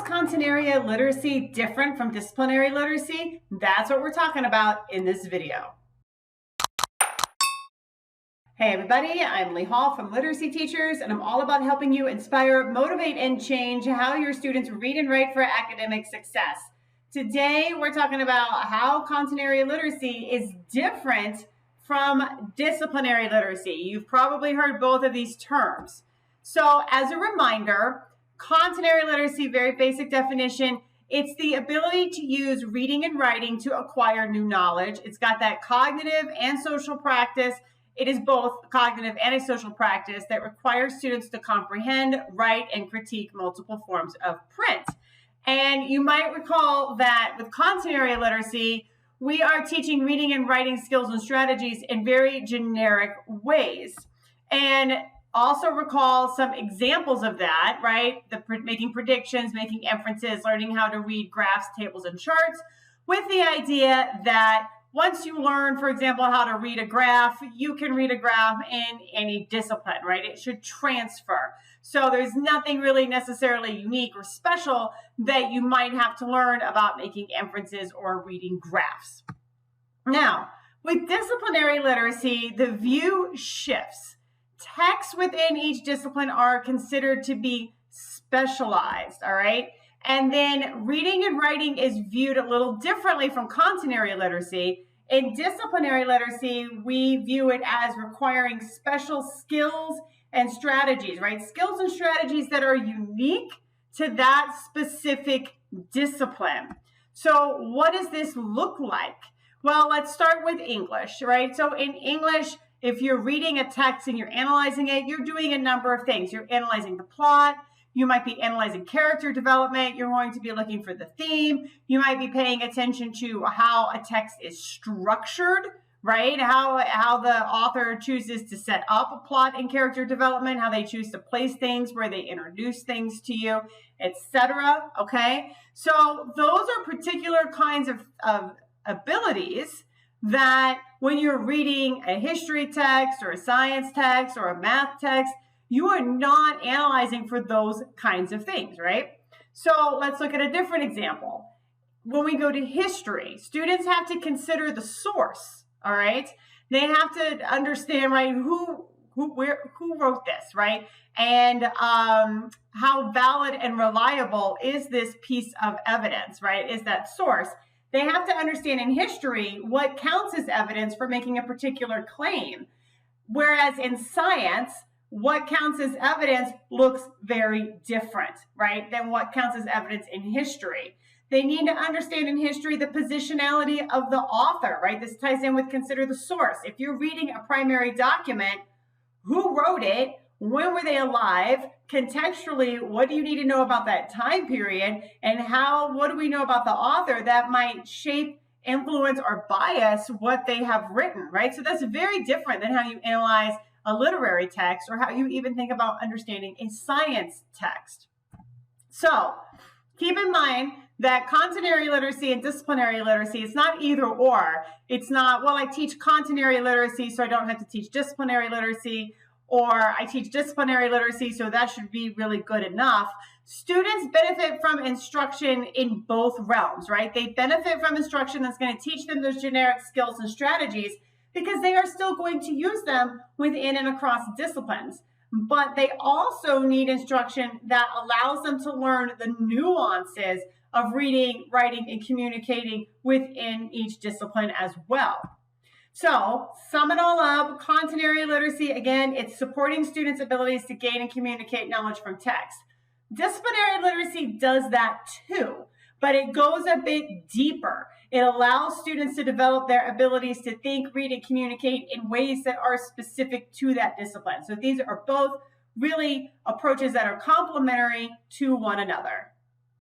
continuity literacy different from disciplinary literacy? That's what we're talking about in this video. Hey everybody, I'm Lee Hall from Literacy Teachers, and I'm all about helping you inspire, motivate, and change how your students read and write for academic success. Today, we're talking about how continuity literacy is different from disciplinary literacy. You've probably heard both of these terms. So as a reminder, continuity literacy, very basic definition, it's the ability to use reading and writing to acquire new knowledge. It's got that cognitive and social practice. It is both cognitive and a social practice that requires students to comprehend, write, and critique multiple forms of print. And you might recall that with continuity literacy, we are teaching reading and writing skills and strategies in very generic ways. And also recall some examples of that, right? Making predictions, making inferences, learning how to read graphs, tables, and charts, with the idea that once you learn, for example, how to read a graph, you can read a graph in any discipline, right? It should transfer. So there's nothing really necessarily unique or special that you might have to learn about making inferences or reading graphs. Now, with disciplinary literacy, the view shifts. Texts within each discipline are considered to be specialized, all right? And then reading and writing is viewed a little differently from continuity literacy. In disciplinary literacy, we view it as requiring special skills and strategies, right? Skills and strategies that are unique to that specific discipline. So what does this look like? Well, let's start with English, right? So in English, if you're reading a text and you're analyzing it, you're doing a number of things. You're analyzing the plot. You might be analyzing character development. You're going to be looking for the theme. You might be paying attention to how a text is structured, right? How the author chooses to set up a plot and character development, how they choose to place things, where they introduce things to you, etc. Okay? So those are particular kinds of abilities that when you're reading a history text or a science text or a math text, you are not analyzing for those kinds of things, right? So let's look at a different example. When we go to history, students have to consider the source, all right? They have to understand, right, who wrote this, right? And how valid and reliable is this piece of evidence, right? Is that source? They have to understand in history what counts as evidence for making a particular claim. Whereas in science, what counts as evidence looks very different, right, than what counts as evidence in history. They need to understand in history the positionality of the author, right? This ties in with consider the source. If you're reading a primary document, who wrote it? When were they alive? Contextually, what do you need to know about that time period? And what do we know about the author that might shape, influence, or bias what they have written, right? So that's very different than how you analyze a literary text or how you even think about understanding a science text. So keep in mind that continuity literacy and disciplinary literacy, it's not either or. It's not, well, I teach continuity literacy, so I don't have to teach disciplinary literacy, or I teach disciplinary literacy, so that should be really good enough. Students benefit from instruction in both realms, right? They benefit from instruction that's going to teach them those generic skills and strategies because they are still going to use them within and across disciplines. But they also need instruction that allows them to learn the nuances of reading, writing, and communicating within each discipline as well. So, sum it all up, continuity literacy, again, it's supporting students' abilities to gain and communicate knowledge from text. Disciplinary literacy does that too, but it goes a bit deeper. It allows students to develop their abilities to think, read, and communicate in ways that are specific to that discipline. So these are both really approaches that are complementary to one another.